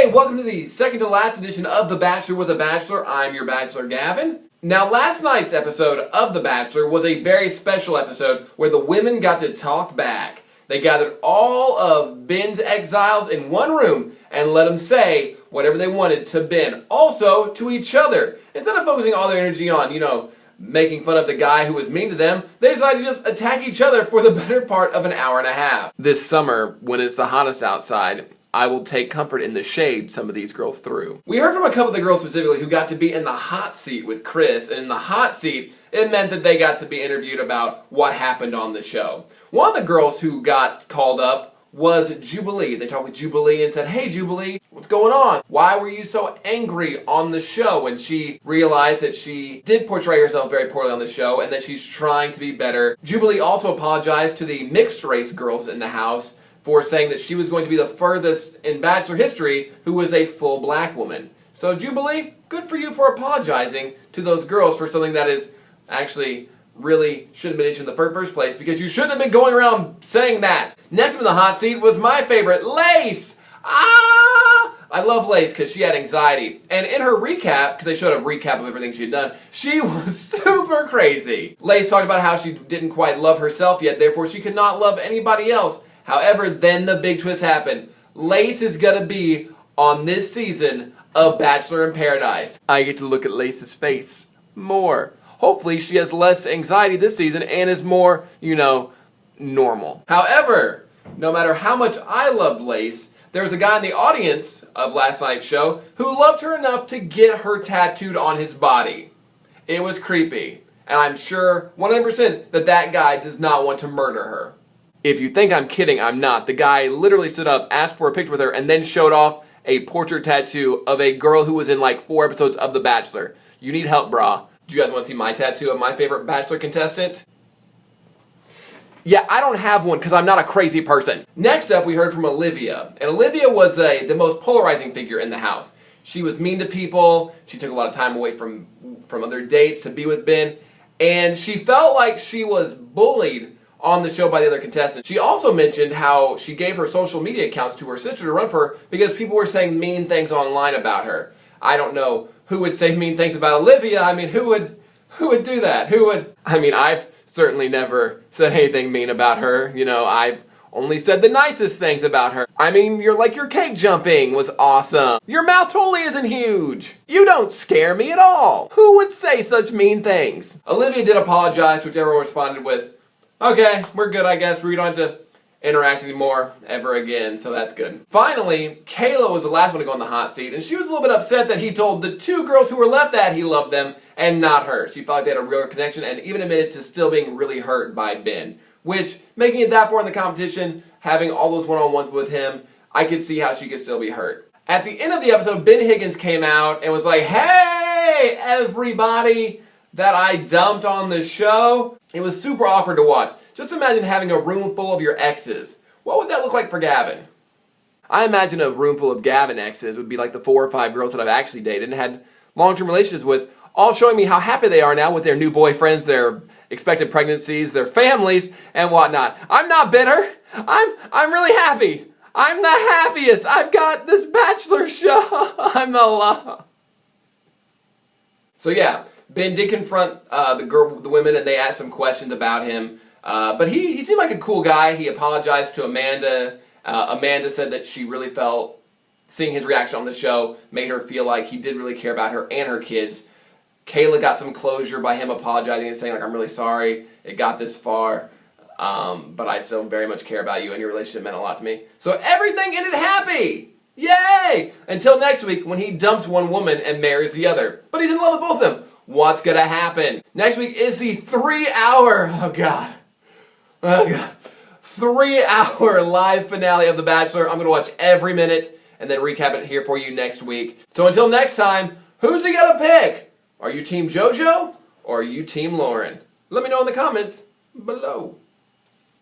Hey, welcome to the second to last edition of The Bachelor with a Bachelor. I'm your Bachelor, Gavin. Now, last night's episode of The Bachelor was a very special episode where the women got to talk back. They gathered all of Ben's exiles in one room and let them say whatever they wanted to Ben, also to each other. Instead of focusing all their energy on, making fun of the guy who was mean to them, they decided to just attack each other for the better part of an hour and a half. This summer, when it's the hottest outside, I will take comfort in the shade some of these girls threw. We heard from a couple of the girls specifically who got to be in the hot seat with Chris, and in the hot seat, it meant that they got to be interviewed about what happened on the show. One of the girls who got called up was Jubilee. They talked with Jubilee and said, "Hey Jubilee, what's going on? Why were you so angry on the show?" And she realized that she did portray herself very poorly on the show and that she's trying to be better. Jubilee also apologized to the mixed race girls in the house for saying that she was going to be the furthest in Bachelor history who was a full black woman. So Jubilee, good for you for apologizing to those girls for something that is actually really shouldn't have been issued in the first place, because you shouldn't have been going around saying that. Next in the hot seat was my favorite, Lace. I love Lace because she had anxiety. And in her recap, because they showed a recap of everything she had done, she was super crazy. Lace talked about how she didn't quite love herself yet, therefore she could not love anybody else. However, then the big twist happened. Lace is going to be on this season of Bachelor in Paradise. I get to look at Lace's face more. Hopefully she has less anxiety this season and is more, normal. However, no matter how much I loved Lace, there was a guy in the audience of last night's show who loved her enough to get her tattooed on his body. It was creepy. And I'm sure 100% that guy does not want to murder her. If you think I'm kidding, I'm not. The guy literally stood up, asked for a picture with her, and then showed off a portrait tattoo of a girl who was in like 4 episodes of The Bachelor. You need help, brah. Do you guys want to see my tattoo of my favorite Bachelor contestant? Yeah, I don't have one because I'm not a crazy person. Next up, we heard from Olivia. And Olivia was the most polarizing figure in the house. She was mean to people. She took a lot of time away from other dates to be with Ben. And she felt like she was bullied on the show by the other contestants. She also mentioned how she gave her social media accounts to her sister to run for her because people were saying mean things online about her. I don't know who would say mean things about Olivia. I mean, who would do that? I've certainly never said anything mean about her. I've only said the nicest things about her. Your cake jumping was awesome. Your mouth totally isn't huge. You don't scare me at all. Who would say such mean things? Olivia did apologize, which everyone responded with, "Okay, we're good, I guess. We don't have to interact anymore ever again," so that's good. Finally, Kayla was the last one to go on the hot seat, and she was a little bit upset that he told the 2 girls who were left that he loved them and not her. She felt like they had a real connection and even admitted to still being really hurt by Ben, which, making it that far in the competition, having all those one-on-ones with him, I could see how she could still be hurt. At the end of the episode, Ben Higgins came out and was like, "Hey, everybody that I dumped on the show." It was super awkward to watch. Just imagine having a room full of your exes. What would that look like for Gavin? I imagine a room full of Gavin exes would be like the 4 or 5 girls that I've actually dated and had long-term relationships with, all showing me how happy they are now with their new boyfriends, their expected pregnancies, their families, and whatnot. I'm not bitter. I'm really happy. I'm the happiest. I've got this Bachelor show. I'm alive. So yeah, Ben did confront the women, and they asked some questions about him. But he seemed like a cool guy. He apologized to Amanda. Amanda said that she really felt seeing his reaction on the show made her feel like he did really care about her and her kids. Kayla got some closure by him apologizing and saying, "I'm really sorry it got this far, but I still very much care about you and your relationship meant a lot to me." So everything ended happy! Yay! Until next week when he dumps one woman and marries the other. But he's in love with both of them. What's gonna happen? Next week is the 3-hour, oh god, 3-hour live finale of The Bachelor. I'm going to watch every minute and then recap it here for you next week. So until next time, who's he going to pick? Are you Team JoJo or are you Team Lauren? Let me know in the comments below.